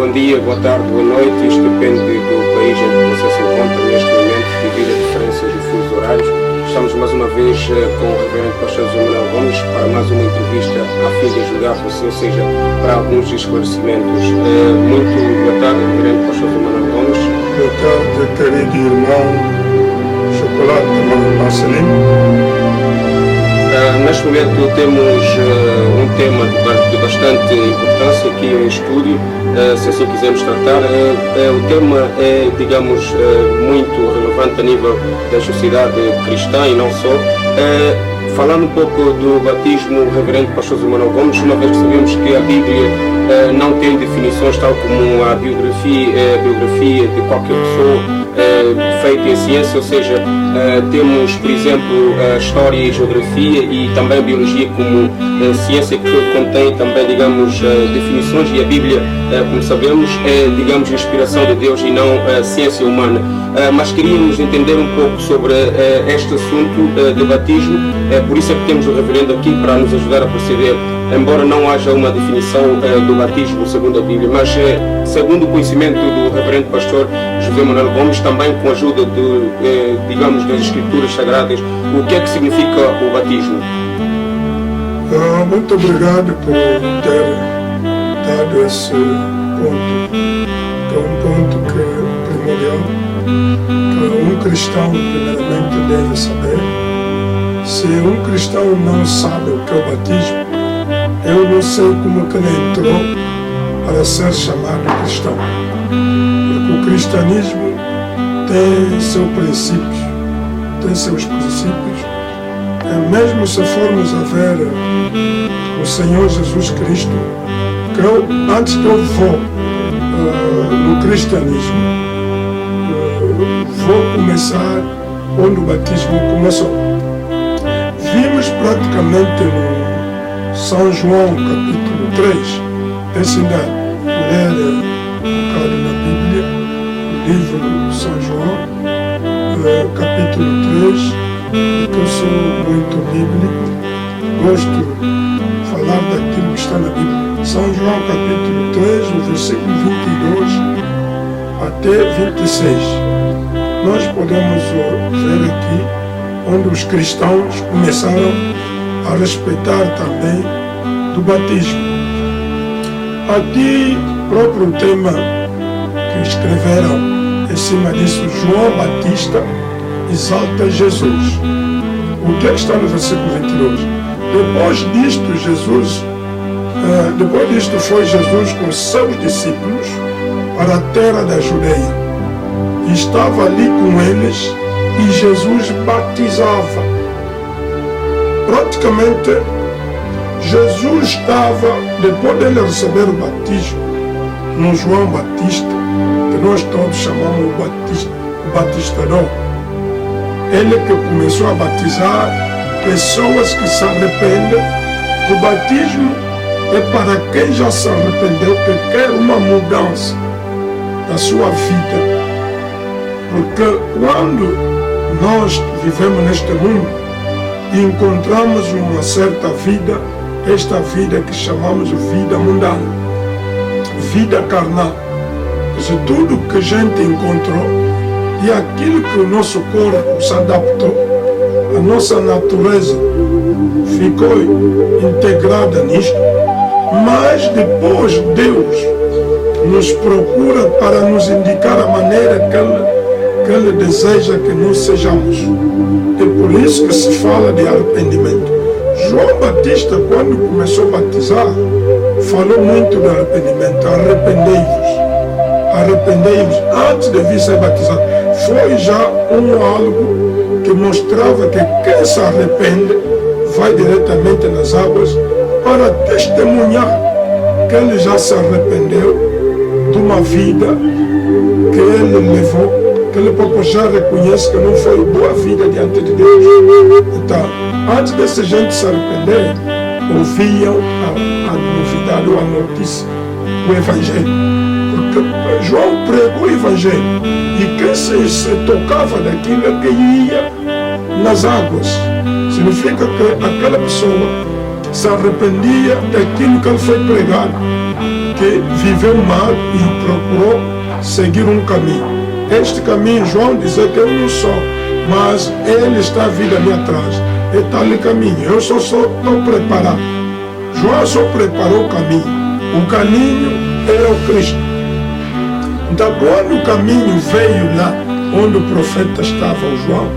Bom dia, boa tarde, boa noite. Isto depende do país em que você se encontra neste momento, devido a diferenças de fusos horários. Estamos mais uma vez com o Reverendo Pastor José Manuel Gomes para mais uma entrevista a fim de ajudar você, ou seja, para alguns esclarecimentos. Muito boa tarde, Reverendo Pastor José Manuel Gomes. Boa tarde, querido irmão Chocolate Marcelino. Neste momento temos um tema de bastante importância aqui em estúdio, se assim quisermos tratar. O tema é, digamos, muito relevante a nível da sociedade cristã e não só. Falando um pouco do batismo, o Reverendo Pastor José Manuel Gomes, uma vez que sabemos que a Bíblia não tem definições tal como a biografia de qualquer pessoa feita em ciência, ou seja, temos, por exemplo, a história e a geografia e também a biologia como ciência que contém também, digamos, definições, e a Bíblia, como sabemos, é, digamos, inspiração de Deus e não ciência humana. Mas queríamos entender um pouco sobre este assunto de batismo, por isso é que temos o Reverendo aqui para nos ajudar a proceder, embora não haja uma definição do batismo segundo a Bíblia, mas segundo o conhecimento do Reverendo Pastor José Manuel Gomes, também com a ajuda digamos, das Escrituras Sagradas, o que é que significa o batismo? Muito obrigado por ter dado esse ponto, que é um ponto que é primordial, que um cristão primeiramente deve saber. Se um cristão não sabe o que é o batismo, eu não sei como que ele entrou para ser chamado cristão. Porque o cristianismo tem seus princípios, mesmo se formos a ver o Senhor Jesus Cristo, que antes que eu vou no cristianismo, vou começar onde o batismo começou. Vimos praticamente no São João capítulo 3, esse ainda ler um bocado na Bíblia, o livro de São João, capítulo 3, porque eu sou muito bíblico, gosto de falar daquilo que está na Bíblia. São João capítulo 3, o versículo 22 até 26. Nós podemos ver aqui onde os cristãos começaram a respeitar também do batismo. Aqui, próprio tema que escreveram em cima disso, João Batista exalta Jesus. O que está no versículo 22? Depois disto foi Jesus com seus discípulos para a terra da Judeia. Estava ali com eles e Jesus batizava. Praticamente, Jesus estava, depois dele receber o batismo, no João Batista, que nós todos chamamos o batistador. Ele que começou a batizar pessoas que se arrependem. O batismo é para quem já se arrependeu, que quer uma mudança da sua vida. Porque quando nós vivemos neste mundo e encontramos uma certa vida, esta vida que chamamos de vida mundana, vida carnal, de tudo que a gente encontrou e aquilo que o nosso corpo se adaptou, a nossa natureza ficou integrada nisto, mas depois Deus nos procura para nos indicar a maneira que Ele deseja que nós sejamos. É por isso que se fala de arrependimento. João Batista, quando começou a batizar, falou muito de arrependimento. Arrependei-vos antes de vir ser batizado. Foi já algo que mostrava que quem se arrepende vai diretamente nas águas para testemunhar que ele já se arrependeu de uma vida que ele levou, que ele próprio já reconhece que não foi boa vida diante de Deus. Então, antes dessa gente se arrepender, ouviam a novidade ou a notícia, o Evangelho. Porque João pregou o Evangelho e quem se tocava daquilo é que ia nas águas. Significa que aquela pessoa se arrependia daquilo que ele foi pregado, que viveu mal e procurou seguir um caminho. Este caminho, João dizia que eu não sou, mas ele está vindo ali atrás. É tal caminho, eu só estou preparado. João só preparou o caminho. O caminho era o Cristo. Então, quando o caminho veio lá onde o profeta estava, o João,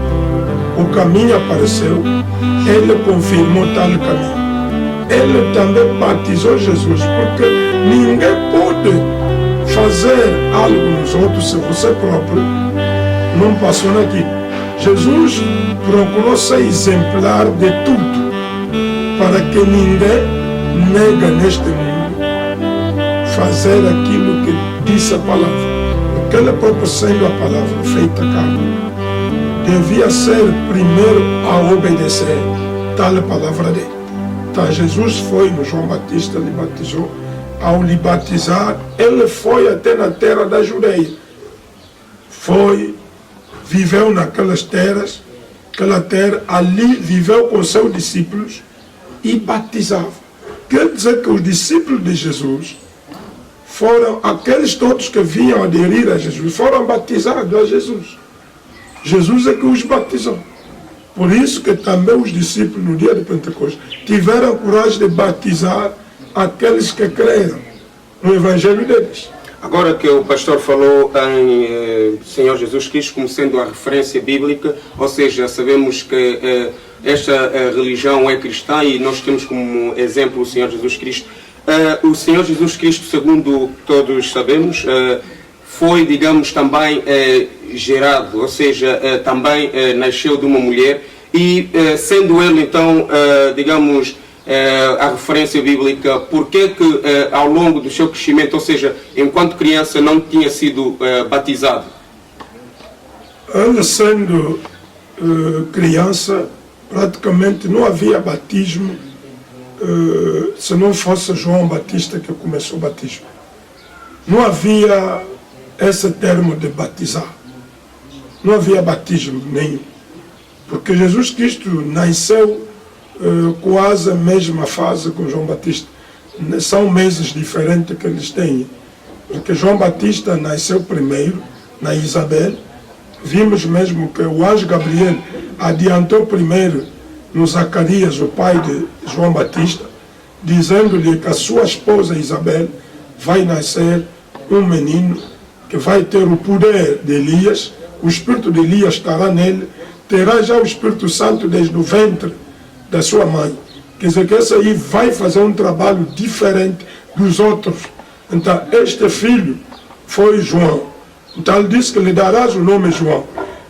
o caminho apareceu, ele confirmou tal caminho. Ele também batizou Jesus, porque ninguém pode fazer algo nos outros se você próprio não passou naquilo. Jesus procurou ser exemplar de tudo, para que ninguém negue neste mundo fazer aquilo que disse a palavra. Porque ele próprio, sendo a palavra feita carne, devia ser primeiro a obedecer tal palavra dele. Então Jesus foi no João Batista, lhe batizou. Ao lhe batizar, ele foi até na terra da Judeia. Foi, viveu naquelas terras, aquela terra, ali viveu com seus discípulos e batizava. Quer dizer que os discípulos de Jesus foram aqueles todos que vinham aderir a Jesus, foram batizados a Jesus. Jesus é que os batizou. Por isso que também os discípulos no dia de Pentecostes tiveram coragem de batizar aqueles que creram no Evangelho deles. Agora que o pastor falou em Senhor Jesus Cristo como sendo a referência bíblica, ou seja, sabemos que esta religião é cristã e nós temos como exemplo o Senhor Jesus Cristo. O Senhor Jesus Cristo, segundo todos sabemos, foi, digamos, também gerado, ou seja, também nasceu de uma mulher e sendo ele então, digamos, a referência bíblica, por que ao longo do seu crescimento, ou seja, enquanto criança, não tinha sido batizado? Ele sendo criança, praticamente não havia batismo se não fosse João Batista que começou o batismo. Não havia esse termo de batizar. Não havia batismo nenhum. Porque Jesus Cristo nasceu quase a mesma fase com João Batista. São meses diferentes que eles têm. Porque João Batista nasceu primeiro na Isabel. Vimos mesmo que o anjo Gabriel adiantou primeiro no Zacarias, o pai de João Batista, dizendo-lhe que a sua esposa Isabel vai nascer um menino que vai ter o poder de Elias, o espírito de Elias estará nele, terá já o Espírito Santo desde o ventre da sua mãe. Quer dizer que esse aí vai fazer um trabalho diferente dos outros. Então, este filho foi João. Então, ele disse que lhe darás o nome João.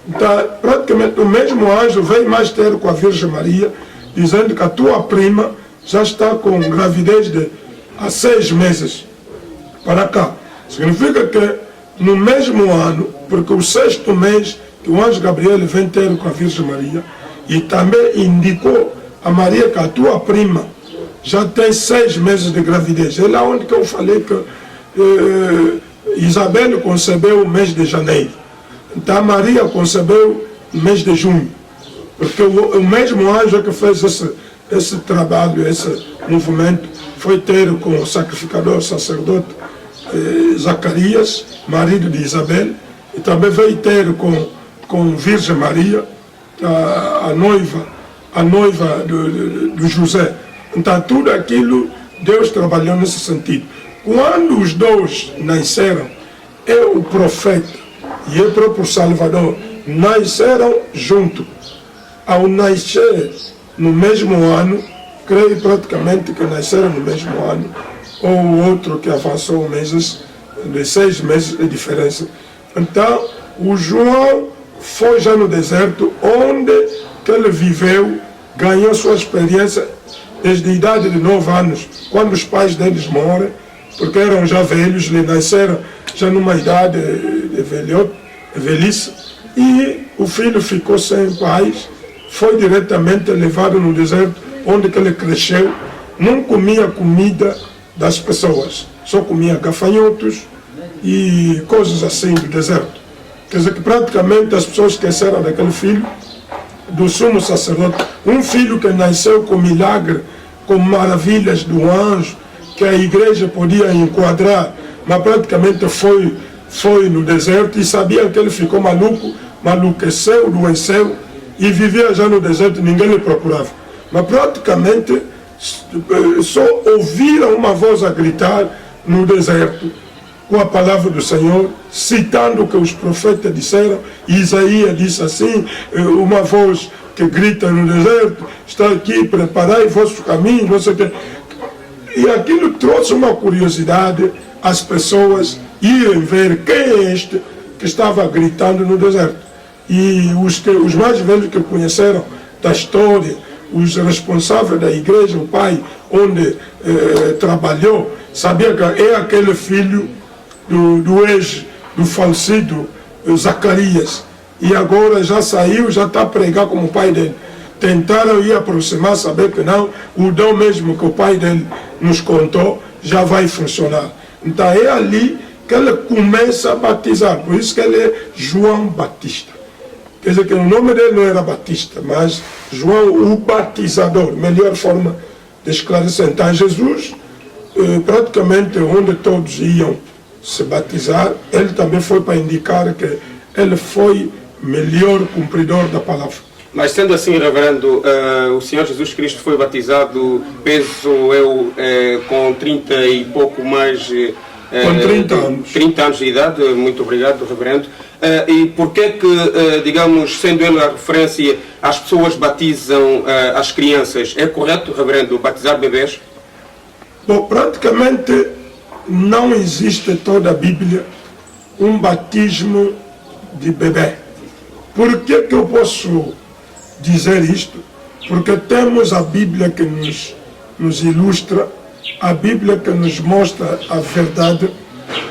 Então, praticamente o mesmo anjo veio mais ter com a Virgem Maria, dizendo que a tua prima já está com gravidez de há 6 meses para cá. Significa que no mesmo ano, porque o 6º mês que o anjo Gabriel vem ter com a Virgem Maria, e também indicou a Maria que a tua prima já tem 6 meses de gravidez. É lá onde que eu falei que Isabel concebeu o mês de janeiro. Então Maria concebeu no mês de junho. Porque o mesmo anjo que fez esse trabalho, esse movimento, foi ter com o sacrificador, sacerdote Zacarias, marido de Isabel, e também veio ter com Virgem Maria, a noiva do José. Então tudo aquilo Deus trabalhou nesse sentido. Quando os dois nasceram, o profeta e o próprio Salvador nasceram juntos. Ao nascer no mesmo ano, creio praticamente que nasceram no mesmo ano, ou o outro que avançou meses, de 6 meses de diferença. Então, o João foi já no deserto, onde que ele viveu, ganhou sua experiência desde a idade de 9 anos, quando os pais deles morrem, porque eram já velhos, lhe nasceram já numa idade de velhice, e o filho ficou sem pais, foi diretamente levado no deserto, onde que ele cresceu, não comia comida das pessoas, só comia gafanhotos e coisas assim do deserto. Quer dizer que praticamente as pessoas esqueceram daquele filho, do sumo sacerdote, um filho que nasceu com milagre, com maravilhas do anjo, que a igreja podia enquadrar, mas praticamente foi no deserto e sabia que ele ficou maluco, maluqueceu, adoeceu e vivia já no deserto, ninguém lhe procurava. Mas praticamente só ouviram uma voz a gritar no deserto, com a palavra do Senhor, citando o que os profetas disseram. Isaías disse assim, uma voz que grita no deserto, está aqui, preparai vosso caminho, não sei o que. E aquilo trouxe uma curiosidade às pessoas irem ver quem é este que estava gritando no deserto. E os mais velhos que conheceram da história, os responsáveis da igreja, o pai onde trabalhou, sabia que é aquele filho do falecido Zacarias. E agora já saiu, já está a pregar como o pai dele. Tentaram ir aproximar, saber que não, o dom mesmo que o pai dele nos contou já vai funcionar. Então é ali que ele começa a batizar, por isso que ele é João Batista. Quer dizer que o nome dele não era Batista, mas João o Batizador, melhor forma de esclarecer. Então Jesus, praticamente onde todos iam se batizar, ele também foi para indicar que ele foi melhor cumpridor da palavra. Mas sendo assim, reverendo, o Senhor Jesus Cristo foi batizado, penso eu, com 30 e pouco mais... com 30 anos. 30 anos de idade, muito obrigado, reverendo. E por que digamos, sendo ele a referência, as pessoas batizam as crianças? É correto, reverendo, batizar bebês? Bom, praticamente não existe toda a Bíblia um batismo de bebê. Por que eu posso dizer isto? Porque temos a Bíblia que nos ilustra, a Bíblia que nos mostra a verdade,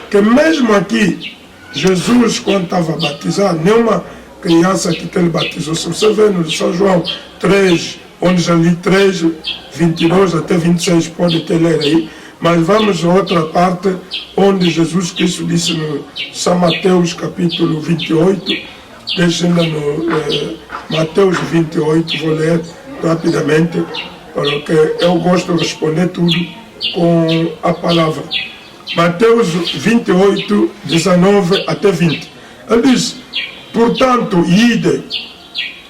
que mesmo aqui, Jesus, quando estava batizado, nenhuma criança que ele batizou. Se você vê no São João 3, onde já li 3, 22 até 26, pode ter ler aí, mas vamos a outra parte, onde Jesus Cristo disse no São Mateus capítulo 28, deixando no Mateus 28, vou ler rapidamente, porque eu gosto de responder tudo com a palavra. Mateus 28, 19 até 20. Ele diz, portanto, ide,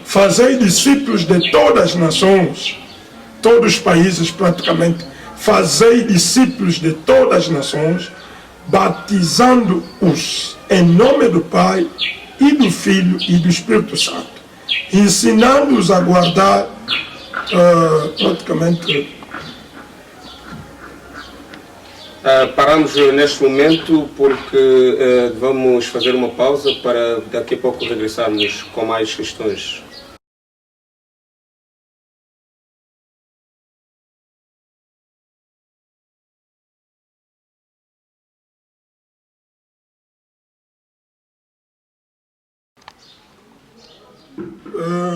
fazei discípulos de todas as nações, todos os países praticamente, fazei discípulos de todas as nações, batizando-os em nome do Pai e do Filho e do Espírito Santo, ensinando-os a guardar praticamente... Paramos neste momento porque vamos fazer uma pausa para daqui a pouco regressarmos com mais questões.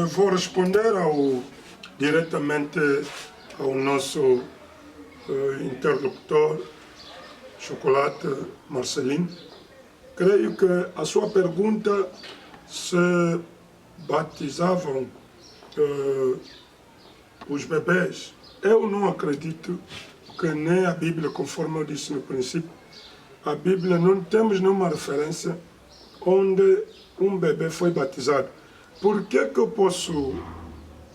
Vou responder diretamente ao nosso interlocutor, Chocolate Marcelino. Creio que a sua pergunta se batizavam os bebês. Eu não acredito que nem a Bíblia, conforme eu disse no princípio, a Bíblia não temos nenhuma referência onde um bebê foi batizado. Por que eu posso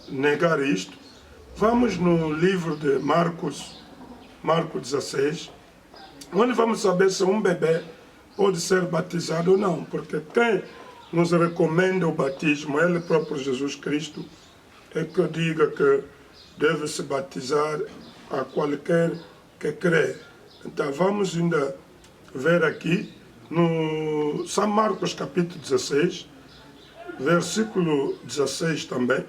negar isto? Vamos no livro de Marcos 16, onde vamos saber se um bebê pode ser batizado ou não, porque quem nos recomenda o batismo, ele próprio Jesus Cristo, é que diga que deve se batizar a qualquer que crê. Então vamos ainda ver aqui no São Marcos capítulo 16, versículo 16 também,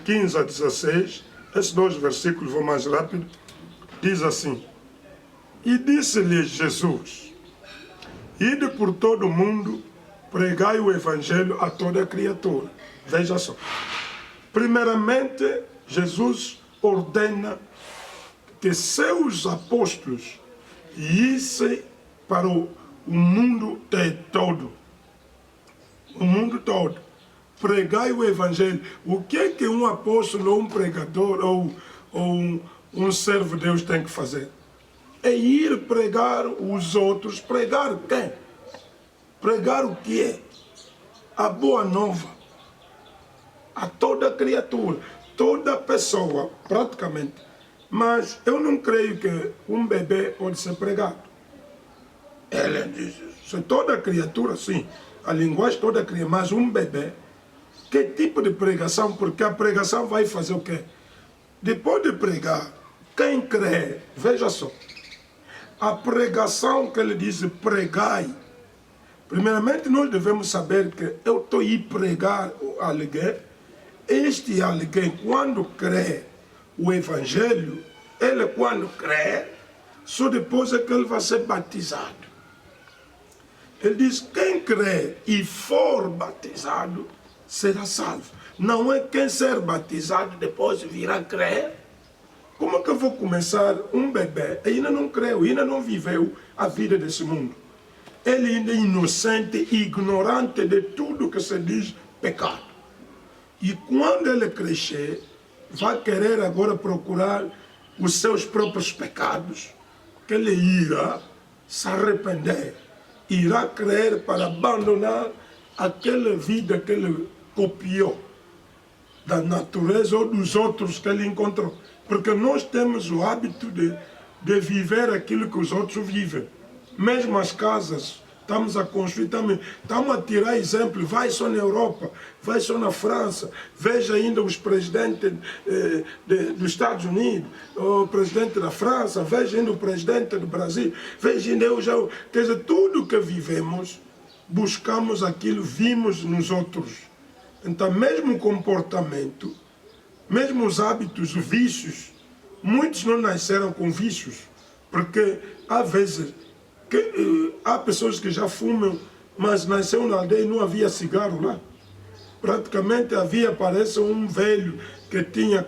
15 a 16, esses dois versículos, vou mais rápido, diz assim, e disse-lhes Jesus, ide por todo o mundo, pregai o evangelho a toda criatura. Veja só, primeiramente Jesus ordena que seus apóstolos issem para o mundo todo. O mundo todo. Pregai o evangelho. O que é que um apóstolo, ou um pregador, ou um servo de Deus tem que fazer? É ir pregar os outros. Pregar quem? Pregar o quê? A boa nova a toda criatura, toda pessoa, praticamente. Mas eu não creio que um bebê pode ser pregado. Ele diz, se toda criatura, sim, a linguagem toda criatura, mas um bebê, que tipo de pregação? Porque a pregação vai fazer o quê? Depois de pregar, quem crê, veja só, a pregação que ele diz, pregai, primeiramente nós devemos saber que eu estou aí pregar alguém, este alguém quando crê o evangelho, ele quando crê, só depois é que ele vai ser batizado. Ele diz, quem crê e for batizado, será salvo. Não é quem ser batizado depois virá crer. Como é que eu vou começar um bebê? Ainda não creu, ainda não viveu a vida desse mundo. Ele ainda é inocente e ignorante de tudo que se diz pecado. E quando ele crescer, vai querer agora procurar os seus próprios pecados, que ele irá se arrepender, irá crer para abandonar aquela vida que ele copiou da natureza ou dos outros que ele encontrou. Porque nós temos o hábito de viver aquilo que os outros vivem. Mesmo as casas, estamos a construir, estamos a tirar exemplo, vai só na Europa, vai só na França, veja ainda os presidentes dos Estados Unidos, o presidente da França, veja ainda o presidente do Brasil, veja ainda quer dizer, tudo que vivemos, buscamos aquilo, vimos nos outros. Então, mesmo o comportamento, mesmo os hábitos, os vícios, muitos não nasceram com vícios, porque há vezes há pessoas que já fumam, mas nasceu na aldeia e não havia cigarro lá. Praticamente havia, parece, um velho que tinha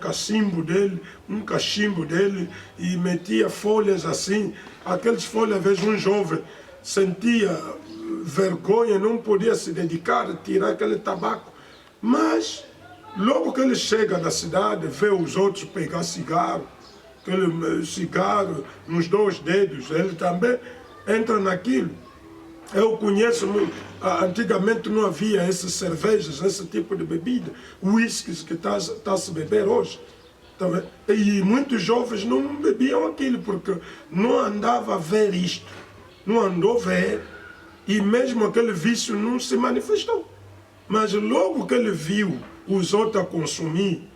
um cachimbo dele e metia folhas assim. Aquelas folhas, às vezes um jovem sentia vergonha, não podia se dedicar a tirar aquele tabaco. Mas logo que ele chega na cidade, vê os outros pegar cigarro, aquele cigarro nos 2 dedos, ele também entra naquilo. Eu conheço, antigamente não havia essas cervejas, esse tipo de bebida, uísques que está a se beber hoje. E muitos jovens não bebiam aquilo, porque não andava a ver isto, não andou a ver, e mesmo aquele vício não se manifestou. Mas logo que ele viu os outros a consumir,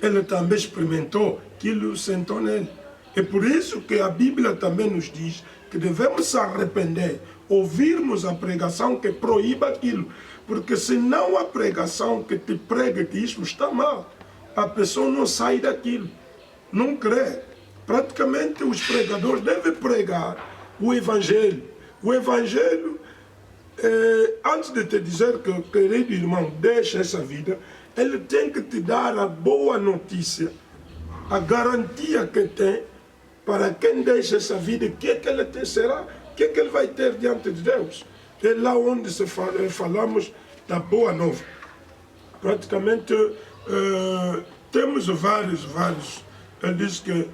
ele também experimentou, aquilo sentou nele. É por isso que a Bíblia também nos diz que devemos se arrepender, ouvirmos a pregação que proíba aquilo. Porque se não há pregação que te prega que isso está mal, a pessoa não sai daquilo, não crê. Praticamente os pregadores devem pregar o Evangelho. O Evangelho, antes de te dizer que, querido irmão, deixa essa vida, ele tem que te dar a boa notícia, a garantia que tem, para quem deixa essa vida, o que é que ele será, o que é que ele vai ter diante de Deus. É lá onde falamos da boa nova. Praticamente temos vários. Ele diz que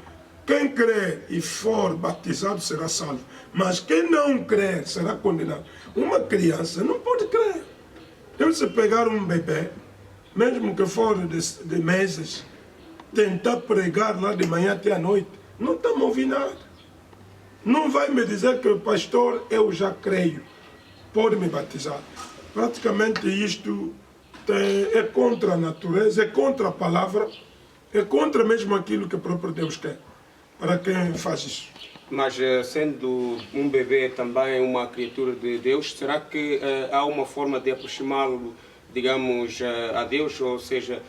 quem crer e for batizado será salvo, mas quem não crer será condenado. Uma criança não pode crer. Deve se pegar um bebê, mesmo que for de meses, tentar pregar lá de manhã até à noite, não estamos ouvindo nada. Não vai me dizer que, pastor, eu já creio, pode me batizar. Praticamente isto é contra a natureza, é contra a palavra, é contra mesmo aquilo que o próprio Deus quer, para quem faz isso. Mas sendo um bebê também uma criatura de Deus, será que há uma forma de aproximá-lo, digamos, a Deus? Ou seja,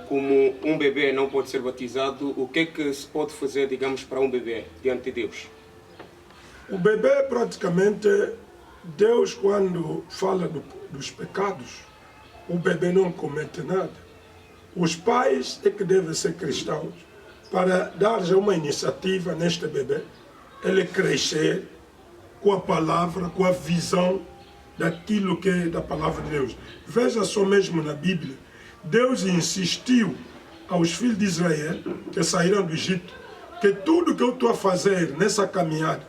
como um bebê não pode ser batizado, o que é que se pode fazer, digamos, para um bebê diante de Deus? O bebê, praticamente, Deus quando fala dos pecados, o bebê não comete nada. Os pais é que devem ser cristãos para dar já uma iniciativa neste bebê, ele crescer com a palavra, com a visão daquilo que é da palavra de Deus. Veja só mesmo na Bíblia, Deus insistiu aos filhos de Israel que saíram do Egito, que tudo que eu estou a fazer nessa caminhada,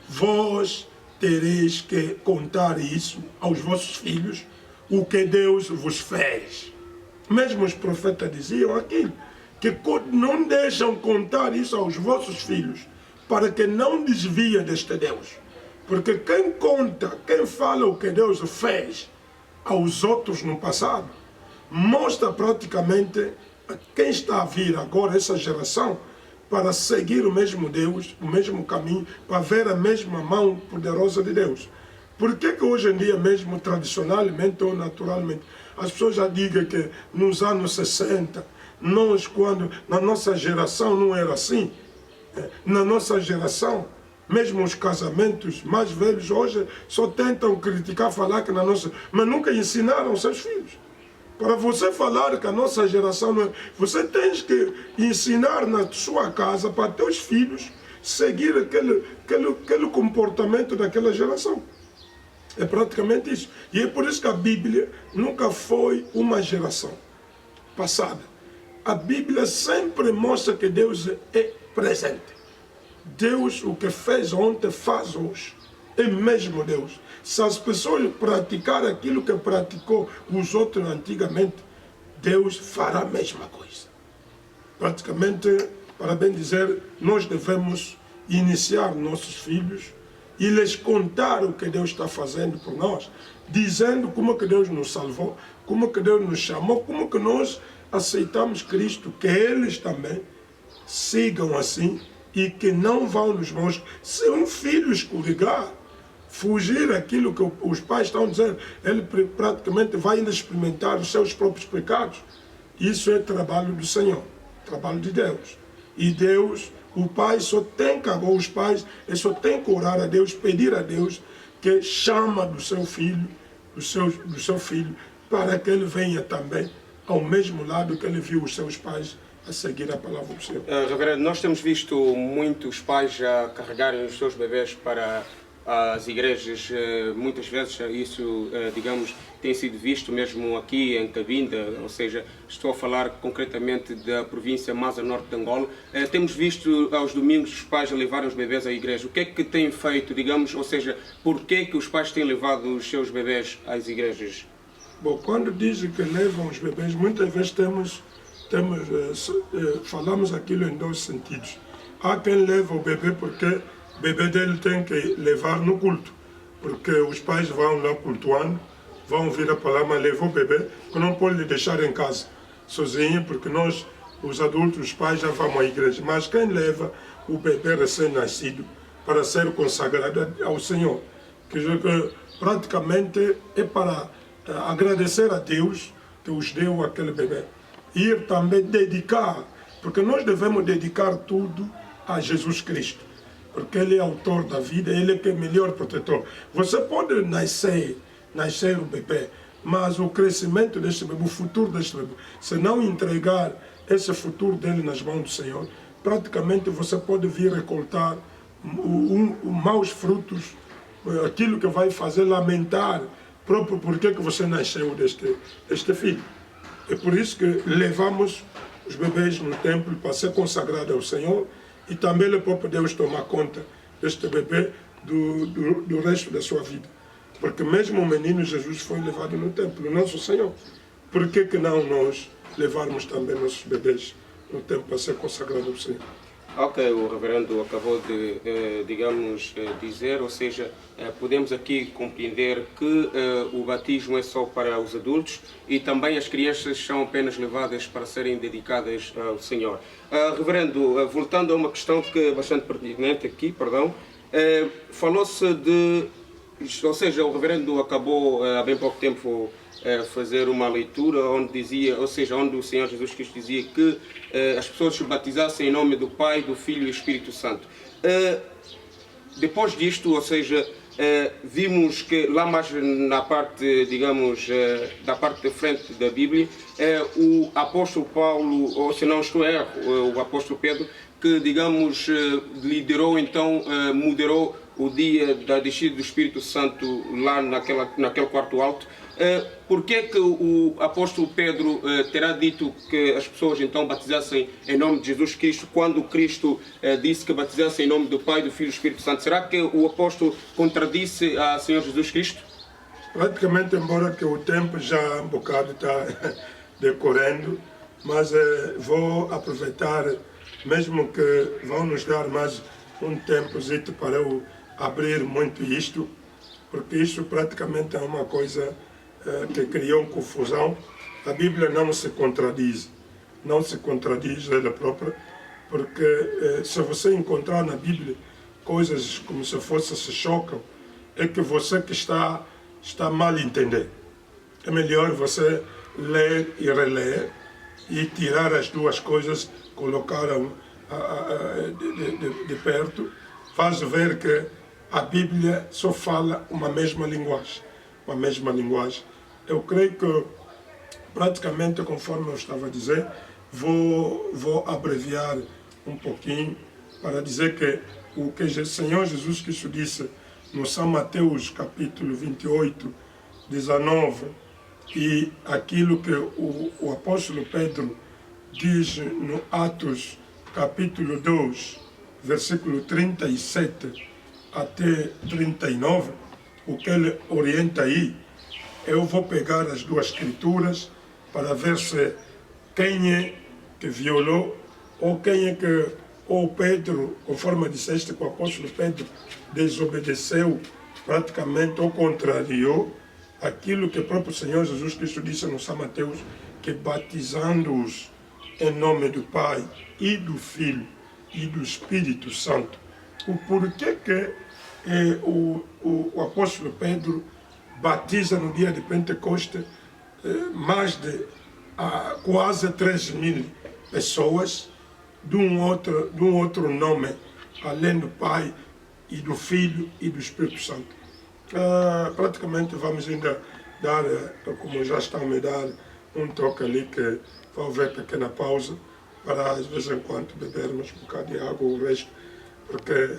vós tereis que contar isso aos vossos filhos, o que Deus vos fez. Mesmo os profetas diziam aquilo, que não deixam contar isso aos vossos filhos, para que não desviem deste Deus. Porque quem conta, quem fala o que Deus fez aos outros no passado, mostra praticamente a quem está a vir agora, essa geração, para seguir o mesmo Deus, o mesmo caminho, para ver a mesma mão poderosa de Deus. Por que hoje em dia, mesmo tradicionalmente ou naturalmente, as pessoas já digam que nos anos 60, nós, quando na nossa geração não era assim, na nossa geração, mesmo os casamentos mais velhos hoje só tentam criticar, falar que na nossa... Mas nunca ensinaram seus filhos. Para você falar que a nossa geração não é... Você tem que ensinar na sua casa para teus filhos seguir aquele comportamento daquela geração. É praticamente isso. E é por isso que a Bíblia nunca foi uma geração passada. A Bíblia sempre mostra que Deus é presente. Deus, o que fez ontem, faz hoje. É mesmo Deus. Se as pessoas praticarem aquilo que praticou os outros antigamente, Deus fará a mesma coisa. Praticamente, para bem dizer, nós devemos iniciar nossos filhos e lhes contar o que Deus está fazendo por nós, dizendo como que Deus nos salvou, como que Deus nos chamou, como que nós aceitamos Cristo, que eles também sigam assim e que não vão nos mostrar. Se um filho escorregar, fugir aquilo que os pais estão dizendo, ele praticamente vai ainda experimentar os seus próprios pecados. Isso é trabalho do Senhor, trabalho de Deus. E Deus, o pai só tem que, ou os pais, ele só tem que orar a Deus, pedir a Deus que chama do seu filho, do seu filho, para que ele venha também ao mesmo lado que ele viu os seus pais a seguir a palavra do Senhor. Reverendo, nós temos visto muitos pais a carregarem os seus bebês para as igrejas. Muitas vezes isso, digamos, tem sido visto mesmo aqui em Cabinda, ou seja, estou a falar concretamente da província mais a norte de Angola. Temos visto aos domingos os pais a levarem os bebês à igreja. O que é que têm feito, digamos, ou seja, por que os pais têm levado os seus bebês às igrejas? Bom, quando dizem que levam os bebês, muitas vezes falamos aquilo em dois sentidos. Há quem leva o bebê porque o bebê dele tem que levar no culto, porque os pais vão lá cultuando, vão ouvir a palavra, mas levou o bebê, que não pode deixar em casa sozinho, porque nós, os adultos, os pais, já vamos à igreja. Mas quem leva o bebê recém-nascido para ser consagrado ao Senhor, que praticamente é para agradecer a Deus que os deu aquele bebê. Ir também dedicar, porque nós devemos dedicar tudo a Jesus Cristo, porque Ele é autor da vida, Ele é que é o melhor protetor. Você pode nascer o bebê, mas o crescimento deste bebê, o futuro deste bebê, se não entregar esse futuro dele nas mãos do Senhor, praticamente você pode vir recoltar maus frutos, aquilo que vai fazer lamentar próprio porquê que você nasceu deste filho. É por isso que levamos os bebês no templo para ser consagrado ao Senhor, e também o próprio Deus tomar conta deste bebê do resto da sua vida. Porque mesmo o menino Jesus foi levado no templo, o nosso Senhor. Por que não nós levarmos também nossos bebês no templo para ser consagrado ao Senhor? Ok, o reverendo acabou de, digamos, dizer, ou seja, podemos aqui compreender que o batismo é só para os adultos e também as crianças são apenas levadas para serem dedicadas ao Senhor. Reverendo, voltando a uma questão que é bastante pertinente aqui, perdão, falou-se de, ou seja, o reverendo acabou há bem pouco tempo fazer uma leitura onde dizia, ou seja, onde o Senhor Jesus Cristo dizia que as pessoas se batizassem em nome do Pai, do Filho e do Espírito Santo. Depois disto, ou seja, vimos que lá mais na parte, digamos, da parte de frente da Bíblia, o apóstolo Paulo, ou se não estou erro, o apóstolo Pedro, que, digamos, liderou, então, moderou o dia da descida do Espírito Santo lá naquele quarto alto, por que o apóstolo Pedro terá dito que as pessoas então batizassem em nome de Jesus Cristo, quando Cristo disse que batizassem em nome do Pai, do Filho e do Espírito Santo? Será que o apóstolo contradisse a Senhor Jesus Cristo? Praticamente, embora que o tempo já um bocado está decorrendo, mas vou aproveitar, mesmo que vão nos dar mais um tempo para eu abrir muito isto, porque isto praticamente é uma coisa que criou confusão. A Bíblia não se contradiz ela própria, porque se você encontrar na Bíblia coisas como se fosse se chocam, é que você que está mal a entender. É melhor você ler e reler e tirar as duas coisas, colocar de perto, faz ver que a Bíblia só fala uma mesma linguagem. Eu creio que, praticamente, conforme eu estava a dizer, vou abreviar um pouquinho para dizer que o que o Senhor Jesus Cristo disse no São Mateus capítulo 28, 19, e aquilo que o apóstolo Pedro diz no Atos capítulo 2, versículo 37 até 39, o que ele orienta aí, eu vou pegar as duas escrituras para ver se quem é que violou ou quem é que ou Pedro, conforme disseste que o apóstolo Pedro desobedeceu praticamente ou contrariou aquilo que o próprio Senhor Jesus Cristo disse no São Mateus, que batizando-os em nome do Pai e do Filho e do Espírito Santo. O porquê que o apóstolo Pedro batiza no dia de Pentecostes mais de quase 3.000 pessoas de um outro nome, além do Pai e do Filho e do Espírito Santo. Praticamente vamos ainda dar, como já estão a me dar, um toque ali que vai haver pequena pausa para de vez em quando bebermos um bocado de água ou o resto, porque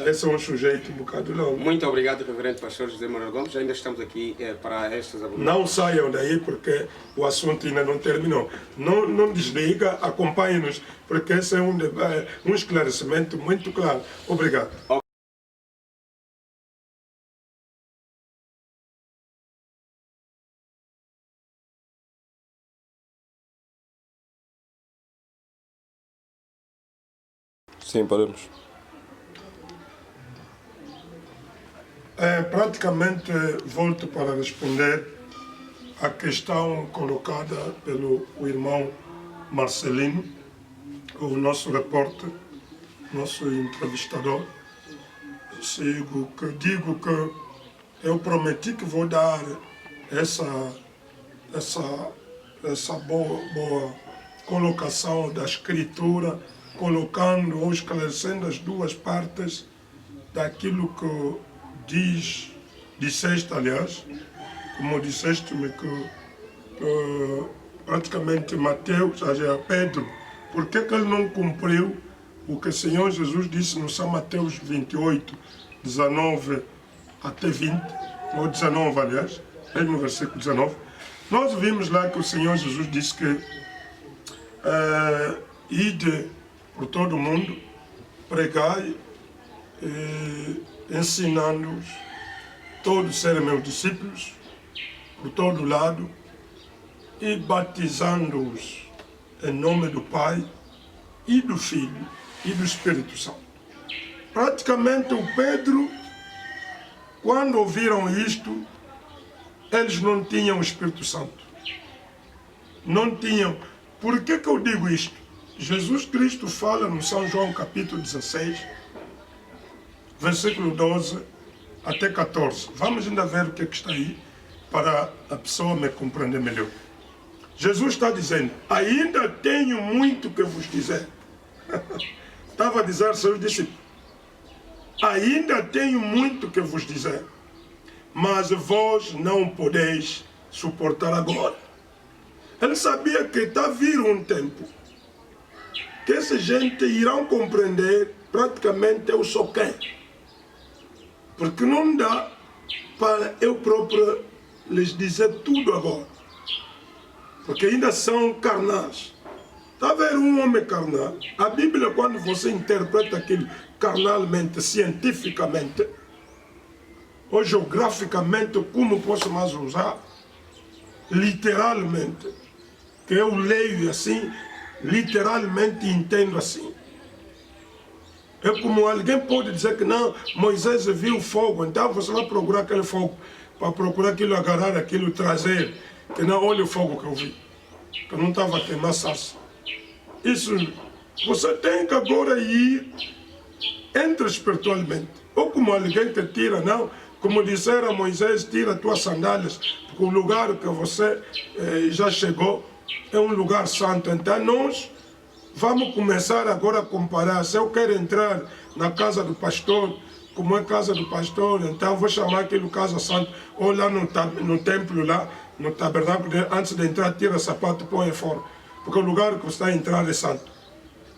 esse é um sujeito um bocado longo. Muito obrigado, reverendo pastor José Manuel Gomes. Ainda estamos aqui para estas abordagens. Não saiam daí porque o assunto ainda não terminou. Não desliga, acompanhe-nos, porque esse é um esclarecimento muito claro. Obrigado. Sim, podemos. Praticamente volto para responder à questão colocada pelo irmão Marcelino, o nosso repórter, nosso entrevistador. Digo que eu prometi que vou dar essa boa colocação da escritura, colocando ou esclarecendo as duas partes daquilo que disseste, aliás, como disseste-me que praticamente Mateus, Pedro, por que ele não cumpriu o que o Senhor Jesus disse no São Mateus 28, 19 até 20, ou 19, aliás, mesmo no versículo 19, nós vimos lá que o Senhor Jesus disse que ide por todo o mundo, pregai, ensinando-os todos serem meus discípulos, por todo lado, e batizando-os em nome do Pai e do Filho e do Espírito Santo. Praticamente o Pedro, quando ouviram isto, eles não tinham o Espírito Santo. Não tinham. Por que eu digo isto? Jesus Cristo fala no São João capítulo 16, versículo 12 até 14. Vamos ainda ver o que está aí, para a pessoa me compreender melhor. Jesus está dizendo, ainda tenho muito que vos dizer. Estava a dizer aos seus discípulos, ainda tenho muito que vos dizer, mas vós não podeis suportar agora. Ele sabia que está a vir um tempo que essa gente irão compreender praticamente eu sou quem. Porque não dá para eu próprio lhes dizer tudo agora. Porque ainda são carnais. Está a ver um homem carnal? A Bíblia, quando você interpreta aquilo carnalmente, cientificamente, ou geograficamente, como posso mais usar, literalmente, que eu leio assim, literalmente entendo assim. É como alguém pode dizer que não, Moisés viu fogo, então você vai procurar aquele fogo, para procurar aquilo, agarrar aquilo, trazer, que não, olha o fogo que eu vi, que eu não estava a queimar sarça. Isso, você tem que agora ir, entra espiritualmente, ou como alguém que tira, não, como disseram a Moisés, tira as tuas sandálias, porque o lugar que você já chegou é um lugar santo. Então nós vamos começar agora a comparar. Se eu quero entrar na casa do pastor, como é casa do pastor, então vou chamar aquilo casa santo, ou lá no templo, lá no tabernáculo, antes de entrar, tira o sapato e põe fora, porque o lugar que você está a entrar é santo.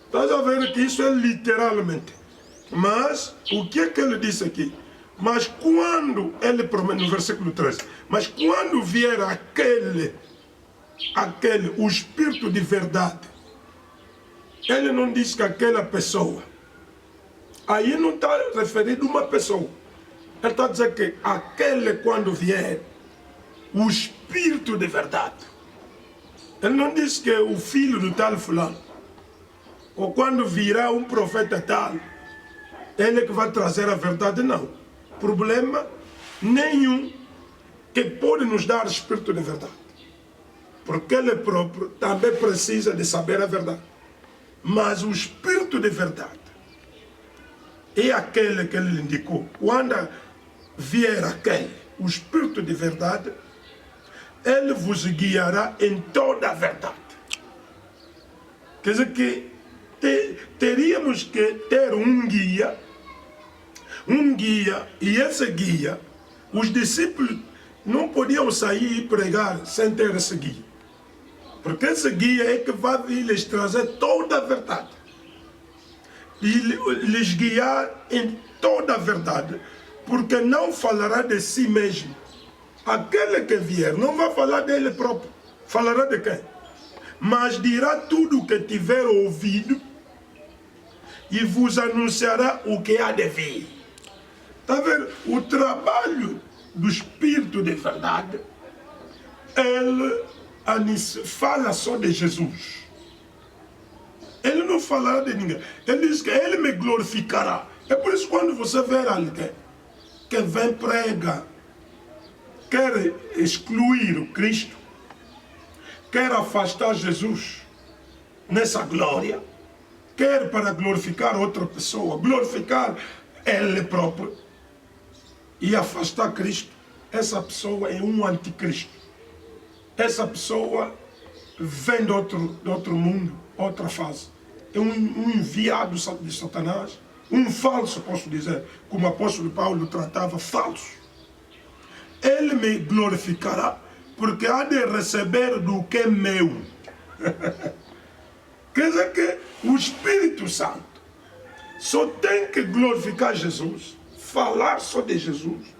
Estás a ver que isso é literalmente. Mas o que é que ele disse aqui? Mas quando ele promete, no versículo 13, mas quando vier aquele, o Espírito de verdade, ele não diz que aquela pessoa, aí não está referido a uma pessoa, ele está dizendo que aquele quando vier, o Espírito de verdade, ele não diz que é o filho do tal fulano, ou quando virá um profeta tal, ele que vai trazer a verdade, não. Problema nenhum que pode nos dar Espírito de verdade. Porque ele próprio também precisa de saber a verdade. Mas o Espírito de verdade é aquele que ele indicou. Quando vier aquele, o Espírito de verdade, ele vos guiará em toda a verdade. Quer dizer que teríamos que ter um guia, e esse guia, os discípulos não podiam sair e pregar sem ter esse guia. Porque esse guia é que vai vir lhes trazer toda a verdade. E lhes guiar em toda a verdade. Porque não falará de si mesmo. Aquele que vier não vai falar dele próprio. Falará de quem? Mas dirá tudo o que tiver ouvido e vos anunciará o que há de vir. Está vendo? O trabalho do Espírito de verdade, ele fala só de Jesus. Ele não falará de ninguém. Ele diz que ele me glorificará. É por isso que quando você vê alguém que vem pregar, quer excluir o Cristo, quer afastar Jesus nessa glória, quer para glorificar outra pessoa, glorificar ele próprio e afastar Cristo, essa pessoa é um anticristo. Essa pessoa vem de outro mundo, outra fase. É um enviado de Satanás, um falso, posso dizer, como o apóstolo Paulo tratava, falso. Ele me glorificará, porque há de receber do que é meu. Quer dizer que o Espírito Santo só tem que glorificar Jesus, falar só de Jesus,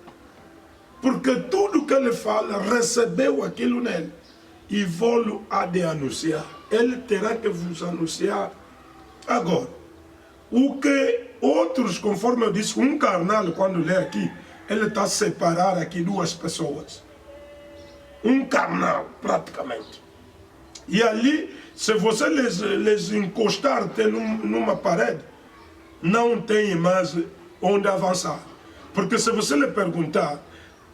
porque tudo que ele fala, recebeu aquilo nele, e vou-lo a de anunciar. Ele terá que vos anunciar. Agora, o que outros, conforme eu disse, um carnal, quando lê aqui, ele está a separar aqui duas pessoas. Um carnal, praticamente. E ali, se você les encostar até numa parede, não tem mais onde avançar. Porque se você lhe perguntar,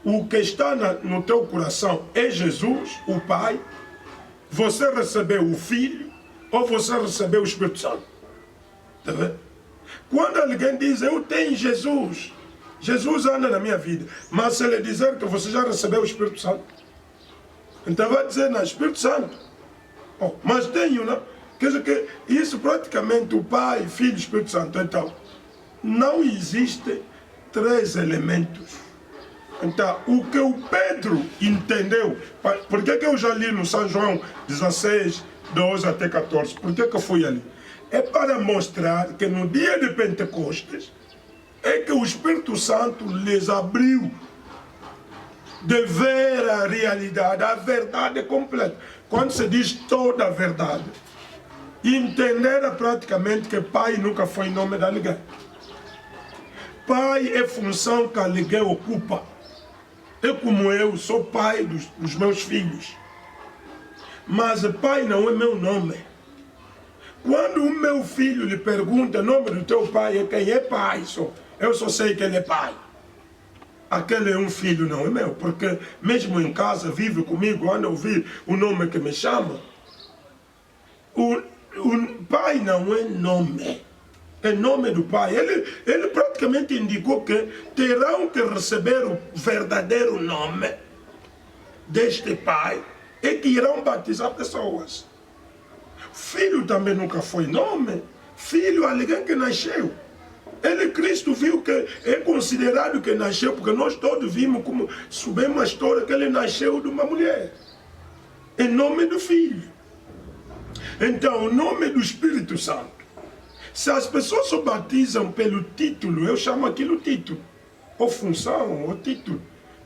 o que está no teu coração é Jesus, o Pai, você recebeu o Filho, ou você recebeu o Espírito Santo? Está vendo? Quando alguém diz, eu tenho Jesus, Jesus anda na minha vida, mas se ele dizer que você já recebeu o Espírito Santo, então vai dizer, não, Espírito Santo, oh, mas tenho, não? Quer dizer que isso praticamente o Pai, Filho e Espírito Santo. Então, não existe três elementos. Então, o que o Pedro entendeu, por que eu já li no São João 16, 12 até 14, por que eu fui ali? É para mostrar que no dia de Pentecostes, é que o Espírito Santo lhes abriu de ver a realidade, a verdade completa. Quando se diz toda a verdade, entender praticamente que pai nunca foi nome de alguém. Pai é função que alguém ocupa. É como eu sou pai dos meus filhos. Mas pai não é meu nome. Quando o meu filho lhe pergunta o nome do teu pai, é quem é pai, eu só sei que ele é pai. Aquele é um filho, não é meu, porque mesmo em casa vive comigo, anda a ouvir o nome que me chama. O pai não é nome, é nome do pai. Ele praticamente indicou que terão que receber o verdadeiro nome deste pai e que irão batizar pessoas. Filho também nunca foi nome. Filho é alguém que nasceu. Ele, Cristo, viu que é considerado que nasceu, porque nós todos vimos como subimos a história que ele nasceu de uma mulher. Em nome do Filho. Então, o nome do Espírito Santo. Se as pessoas se batizam pelo título, eu chamo aquilo título. Ou função, ou título.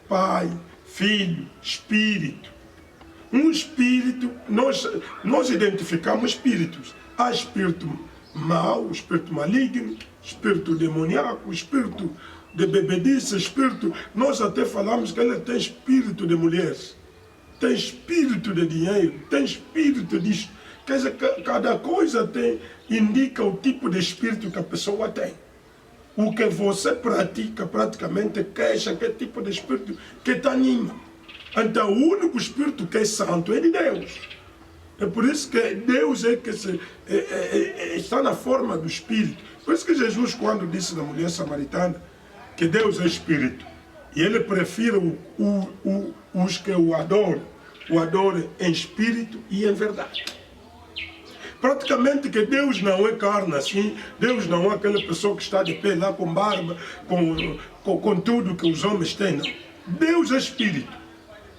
Pai, Filho, Espírito. Um espírito, nós identificamos espíritos. Há espírito mau, espírito maligno, espírito demoníaco, espírito de bebedice, espírito... Nós até falamos que ele tem espírito de mulheres, tem espírito de dinheiro, tem espírito disso. Quer dizer, cada coisa indica o tipo de espírito que a pessoa tem. O que você pratica, praticamente, queixa que tipo de espírito que te anima. Então, o único espírito que é santo é de Deus. É por isso que Deus é que está na forma do espírito. Por isso que Jesus, quando disse da mulher samaritana que Deus é espírito, e ele prefere os que o adoram em espírito e em verdade. Praticamente que Deus não é carne assim, Deus não é aquela pessoa que está de pé lá com barba, com tudo que os homens têm, não. Deus é espírito.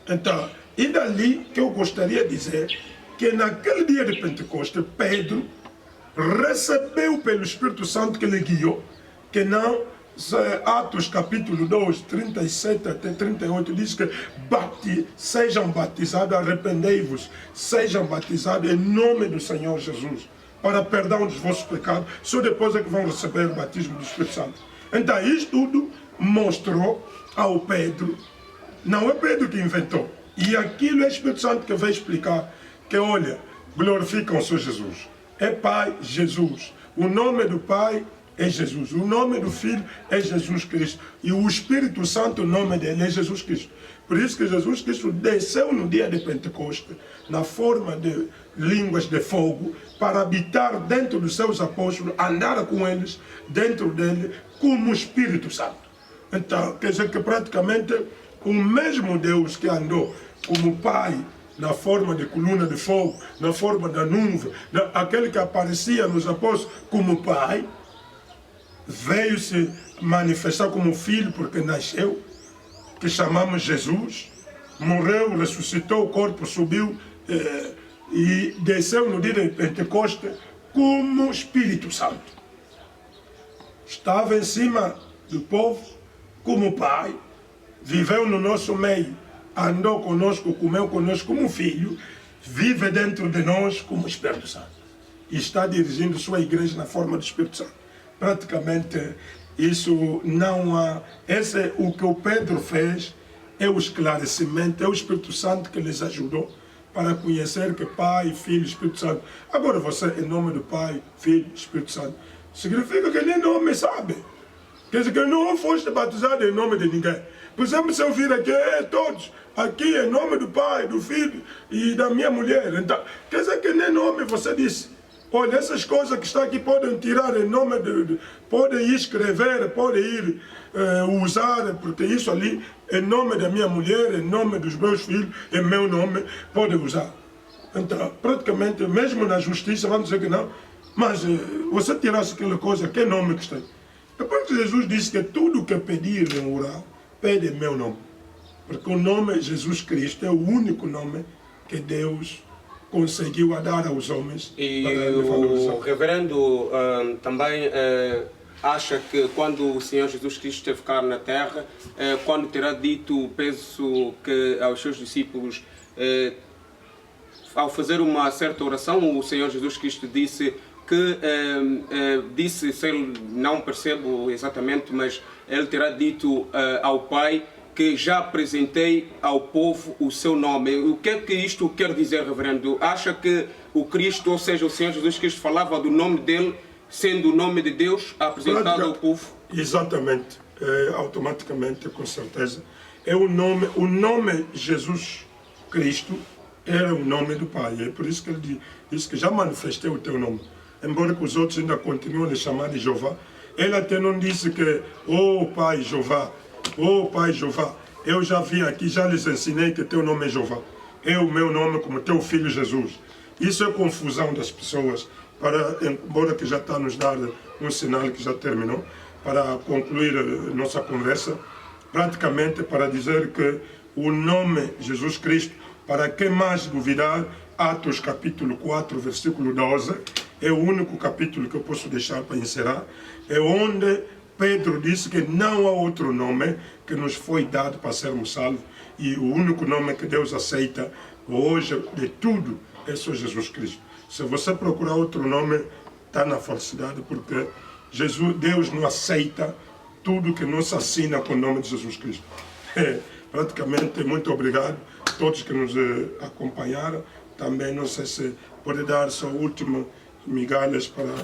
Então, e dali que eu gostaria de dizer que naquele dia de Pentecostes, Pedro recebeu pelo Espírito Santo que lhe guiou, que não, Atos capítulo 2, 37 até 38, diz que sejam batizados, arrependei-vos, sejam batizados em nome do Senhor Jesus, para perdão dos vossos pecados, só depois é que vão receber o batismo do Espírito Santo. Então, isso tudo mostrou ao Pedro. Não é Pedro que inventou. E aquilo é o Espírito Santo que vai explicar que, olha, glorificam o Senhor Jesus. É Pai Jesus. O nome do Pai é Jesus. O nome do Filho é Jesus Cristo. E o Espírito Santo, o nome dele é Jesus Cristo. Por isso que Jesus Cristo desceu no dia de Pentecostes, na forma de línguas de fogo, para habitar dentro dos seus apóstolos, andar com eles, dentro dele, como Espírito Santo. Então, quer dizer que praticamente o mesmo Deus que andou como Pai, na forma de coluna de fogo, na forma da nuvem, aquele que aparecia nos apóstolos como Pai, veio se manifestar como Filho, porque nasceu, que chamamos Jesus, morreu, ressuscitou, o corpo subiu e desceu no dia de Pentecostes como Espírito Santo. Estava em cima do povo como Pai, viveu no nosso meio, andou conosco, comeu conosco como filho, vive dentro de nós como Espírito Santo. E está dirigindo sua igreja na forma do Espírito Santo. Praticamente, isso não há... Esse é o que o Pedro fez, é o esclarecimento, é o Espírito Santo que lhes ajudou para conhecer que Pai, Filho, Espírito Santo. Agora você, em nome do Pai, Filho, Espírito Santo, significa que nem nome sabe. Quer dizer que não foste batizado em nome de ninguém. Por exemplo, se eu vir aqui, todos, aqui em nome do Pai, do Filho e da minha mulher. Então, quer dizer que nem nome você disse. Olha, essas coisas que estão aqui podem tirar em nome podem ir escrever, podem ir usar, porque isso ali, em nome da minha mulher, em nome dos meus filhos, em meu nome, podem usar. Então, praticamente, mesmo na justiça, vamos dizer que não, mas você tirasse aquela coisa, que nome que está aí? Depois que Jesus disse que tudo que pedir em oral, pede em meu nome. Porque o nome Jesus Cristo é o único nome que Deus conseguiu dar aos homens. E o reverendo também acha que quando o Senhor Jesus Cristo esteve cá na Terra, quando terá dito, penso que aos seus discípulos, ao fazer uma certa oração, o Senhor Jesus Cristo disse que, disse, se ele não percebo exatamente, mas ele terá dito ao Pai que já apresentei ao povo o seu nome. O que é que isto quer dizer, reverendo? Acha que o Cristo, ou seja, o Senhor Jesus Cristo, falava do nome dele, sendo o nome de Deus apresentado ao povo? Exatamente, automaticamente, com certeza. É o nome Jesus Cristo era o nome do Pai. É por isso que ele diz que já manifestei o teu nome. Embora que os outros ainda continuem a lhe chamar de Jeová, ele até não disse que, oh Pai Jeová, oh Pai Jeová, eu já vim aqui, já lhes ensinei que teu nome é Jeová. É o meu nome como teu filho Jesus. Isso é confusão das pessoas, embora que já está a nos dar um sinal que já terminou, para concluir a nossa conversa, praticamente para dizer que o nome Jesus Cristo, para quem mais duvidar, Atos capítulo 4, versículo 12, é o único capítulo que eu posso deixar para encerrar, é onde Pedro disse que não há outro nome que nos foi dado para sermos salvos, e o único nome que Deus aceita hoje de tudo é só Jesus Cristo. Se você procurar outro nome, está na falsidade, porque Deus não aceita tudo que não se assina com o nome de Jesus Cristo. Praticamente, muito obrigado a todos que nos acompanharam. Também não sei se pode dar só última migalhas para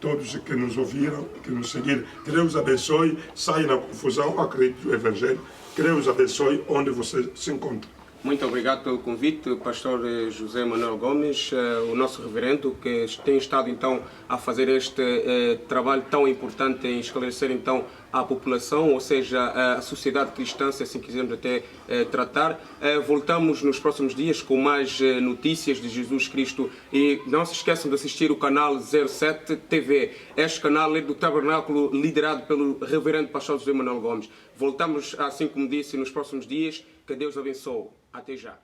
todos que nos ouviram, que nos seguiram. Que Deus abençoe, saia na confusão, acredite no Evangelho. Que Deus abençoe onde você se encontra. Muito obrigado pelo convite, pastor José Manuel Gomes, o nosso reverendo, que tem estado então a fazer este trabalho tão importante em esclarecer então a população, ou seja, a sociedade cristã, se assim quisermos até tratar. Voltamos nos próximos dias com mais notícias de Jesus Cristo e não se esqueçam de assistir o canal 07 TV. Este canal é do Tabernáculo, liderado pelo reverendo pastor José Manuel Gomes. Voltamos, assim como disse, nos próximos dias. Que Deus abençoe. Até já.